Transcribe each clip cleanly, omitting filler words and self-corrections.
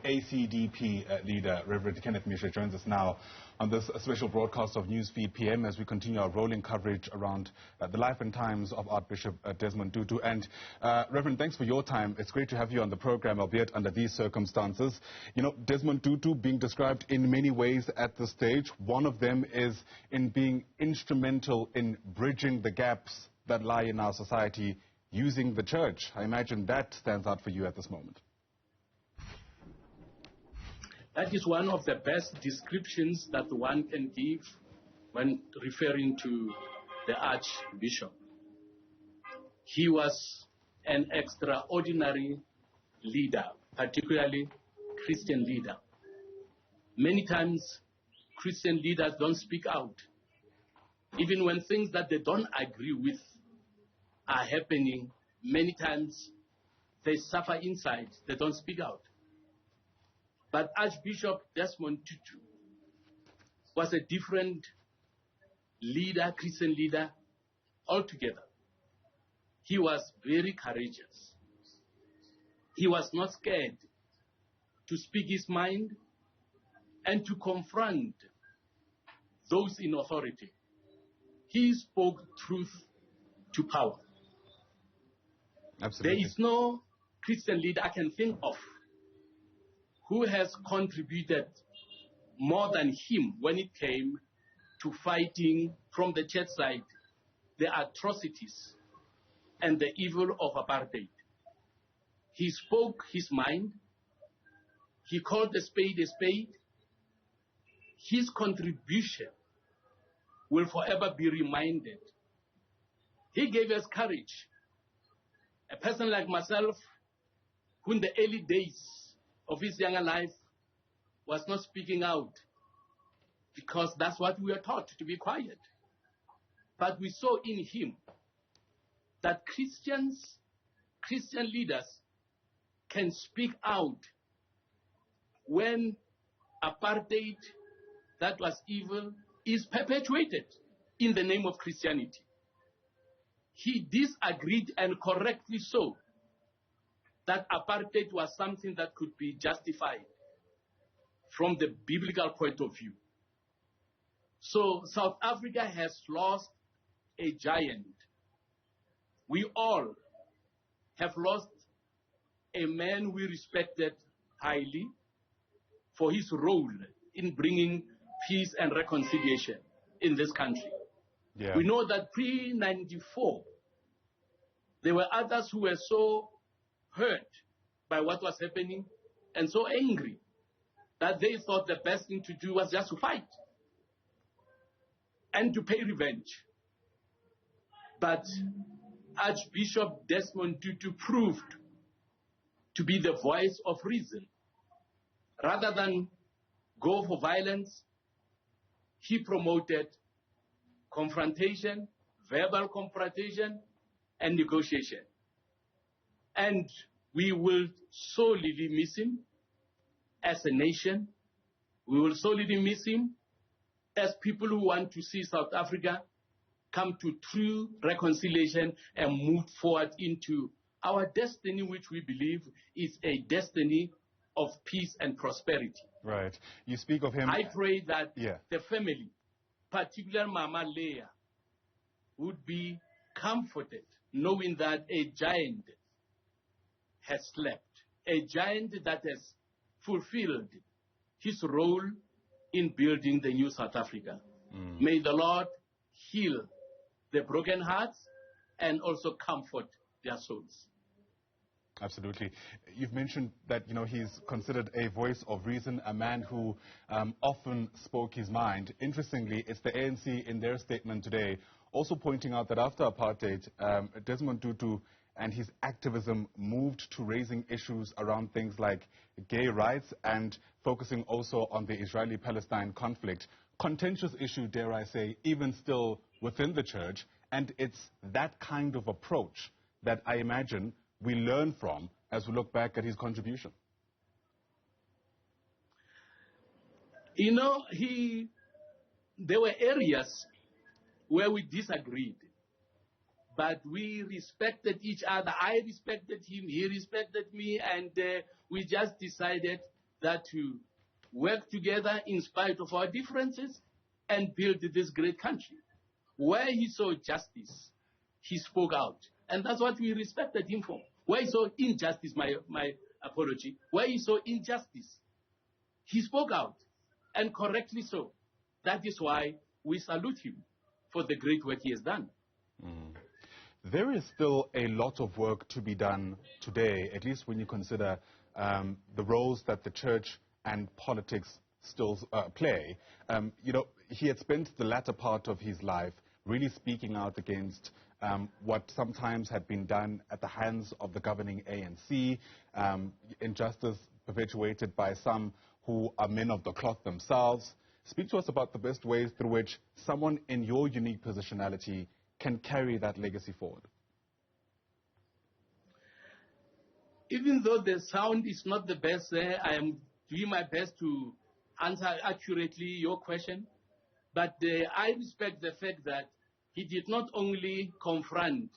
ACDP leader, Reverend Kenneth Meshoe, joins us now on this special broadcast of Newsfeed PM as we continue our rolling coverage around the life and times of Archbishop Desmond Tutu. And Reverend, thanks for your time. It's great to have you on the program, albeit under these circumstances. You know, Desmond Tutu being described in many ways at this stage. One of them is in being instrumental in bridging the gaps that lie in our society using the church. I imagine that stands out for you at this moment. That is one of the best descriptions that one can give when referring to the Archbishop. He was an extraordinary leader, particularly Christian leader. Many times, Christian leaders don't speak out. Even when things that they don't agree with are happening, many times they suffer inside, they don't speak out. But Archbishop Desmond Tutu was a different leader, Christian leader, altogether. He was very courageous. He was not scared to speak his mind and to confront those in authority. He spoke truth to power. Absolutely. There is no Christian leader I can think of who has contributed more than him when it came to fighting from the church side the atrocities and the evil of apartheid. He spoke his mind. He called a spade a spade. His contribution will forever be reminded. He gave us courage. A person like myself, who in the early days of his younger life was not speaking out because that's what we were taught, to be quiet. But we saw in him that Christian leaders can speak out when apartheid, that was evil, is perpetuated in the name of Christianity. He disagreed, and correctly so, that apartheid was something that could be justified from the biblical point of view. So South Africa has lost a giant. We all have lost a man we respected highly for his role in bringing peace and reconciliation in this country. Yeah. We know that pre-94, there were others who were so hurt by what was happening and so angry that they thought the best thing to do was just to fight and to pay revenge. But Archbishop Desmond Tutu proved to be the voice of reason. Rather than go for violence, he promoted confrontation, verbal confrontation, and negotiation. And we will sorely miss him as a nation. We will sorely miss him as people who want to see South Africa come to true reconciliation and move forward into our destiny, which we believe is a destiny of peace and prosperity. Right. You speak of him. I pray that the family, particularly Mama Leah, would be comforted knowing that a giant has slept, a giant that has fulfilled his role in building the new South Africa. May the Lord heal the broken hearts and also comfort their souls. Absolutely. You've mentioned that, you know, he's considered a voice of reason, a man who often spoke his mind. Interestingly, it's the ANC in their statement today also pointing out that after apartheid, Desmond Tutu and his activism moved to raising issues around things like gay rights and focusing also on the Israeli-Palestine conflict. Contentious issue, dare I say, even still within the church. And it's that kind of approach that I imagine we learn from as we look back at his contribution. You know, there were areas where we disagreed, but we respected each other. I respected him, he respected me, and we just decided that to work together in spite of our differences and build this great country. Where he saw justice, he spoke out. And that's what we respected him for. Where he saw injustice, my apology, where he saw injustice, he spoke out, and correctly so. That is why we salute him for the great work he has done. There is still a lot of work to be done today, at least when you consider the roles that the church and politics still play. You know, he had spent the latter part of his life really speaking out against what sometimes had been done at the hands of the governing ANC, injustice perpetuated by some who are men of the cloth themselves. Speak to us about the best ways through which someone in your unique positionality can carry that legacy forward. Even though the sound is not the best, I am doing my best to answer accurately your question. But I respect the fact that he did not only confront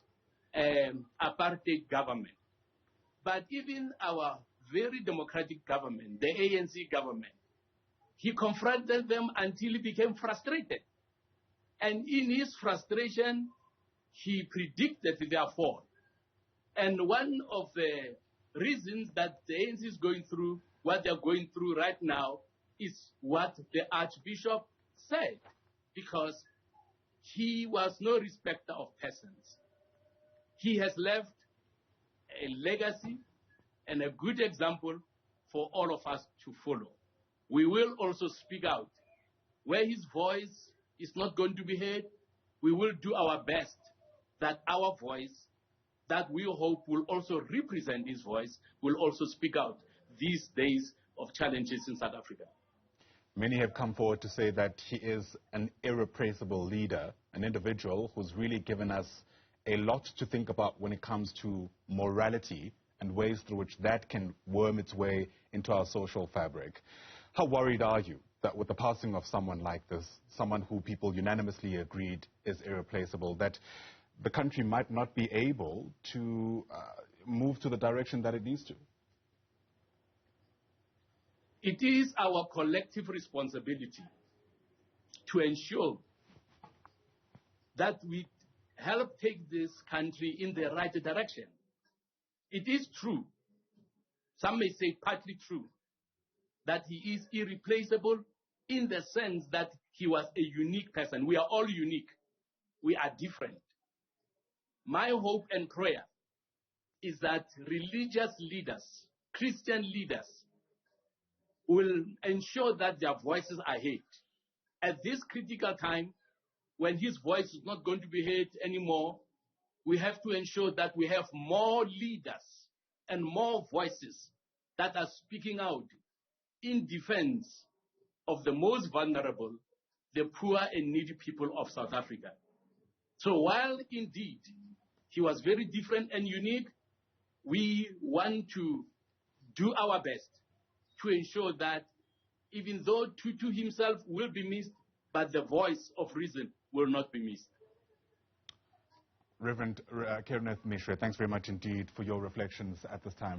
apartheid government, but even our very democratic government, the ANC government. He confronted them until he became frustrated. And in his frustration, he predicted their fall. And one of the reasons that the ANC is going through what they're going through right now is what the Archbishop said, because he was no respecter of persons. He has left a legacy and a good example for all of us to follow. We will also speak out. Where his voice is not going to be heard, we will do our best that our voice, that we hope will also represent his voice, will also speak out these days of challenges in South Africa. Many have come forward to say that he is an irreplaceable leader, an individual who's really given us a lot to think about when it comes to morality and ways through which that can worm its way into our social fabric. How worried are you that with the passing of someone like this, someone who people unanimously agreed is irreplaceable, that the country might not be able to move to the direction that it needs to? It is our collective responsibility to ensure that we help take this country in the right direction. It is true, some may say partly true, that he is irreplaceable in the sense that he was a unique person. We are all unique. We are different. My hope and prayer is that religious leaders, Christian leaders, will ensure that their voices are heard. At this critical time, when his voice is not going to be heard anymore, we have to ensure that we have more leaders and more voices that are speaking out in defense of the most vulnerable, the poor and needy people of South Africa. So while indeed he was very different and unique, we want to do our best to ensure that even though Tutu himself will be missed, but the voice of reason will not be missed. Reverend Kenneth Meshoe, thanks very much indeed for your reflections at this time.